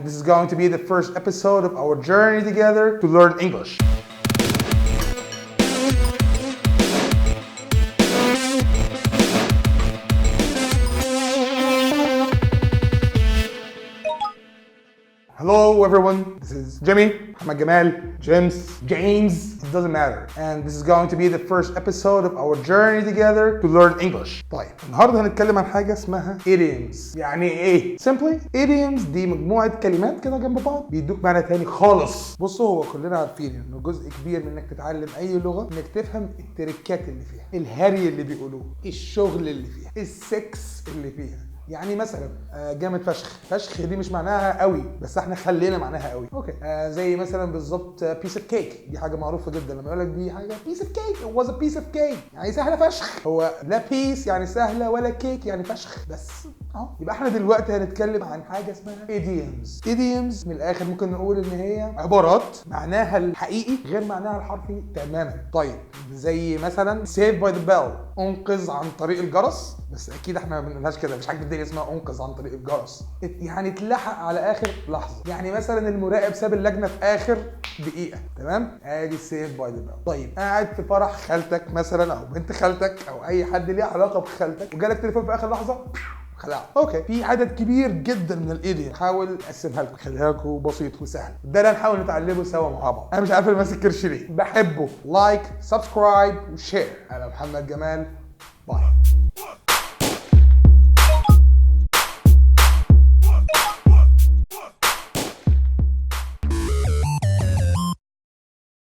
This is going to be the first episode of our journey together to learn English. Hello everyone, this is Jimmy, Muhammad Gamal, James, it doesn't matter. And this is going to be the first episode of our journey together to learn English. طيب النهارده هنتكلم عن حاجة اسمها Idioms. يعني ايه؟ Simply Idioms دي مجموعة كلمات كده جنب بعض بيدوك معنى تاني خالص. بصوا هو كلنا عارفين انه جزء كبير من انك تتعلم اي لغة انك تفهم التريكات اللي فيها، الهري اللي بيقولوه، الشغل اللي فيها، السكس اللي فيها. يعني مثلا جامد فشخ دي مش معناها قوي، بس احنا خلينا معناها قوي. اوكي زي مثلا بالظبط بيس اوف كيك، دي حاجه معروفه جدا. لما يقول لك دي حاجه بيس اوف كيك، it was a piece of cake، يعني سهله فشخ. هو لا بيس يعني سهله ولا كيك يعني فشخ، بس اهو. يبقى احنا دلوقتي هنتكلم عن حاجه اسمها idioms. idioms من الاخر ممكن نقول ان هي عبارات معناها الحقيقي غير معناها الحرفي تماما. طيب زي مثلا save by the bell، انقذ عن طريق الجرس، بس اكيد احنا ما بنقولهاش كده، مش حاجه في الدنيا اسمها انقذ عن طريق الجرس، يعني اتلحق على اخر لحظه. يعني مثلا المراقب ساب اللجنه في اخر دقيقه، تمام؟ ادي سيف باي ذا بيل. طيب قاعد في فرح خالتك مثلا او بنت خالتك او اي حد ليه علاقه بخالتك وجالك تليفون في اخر لحظه خلع. اوكي في عدد كبير جدا من الايديوم، حاول اقسمها لكم خليها لكم بسيط وسهل. ده اللي هنحاول نتعلمه سوا مع بعض. انا مش عارف انا ماسك كرش ليه. بحبه. لايك، سبسكرايب وشير. انا محمد جمال، باي.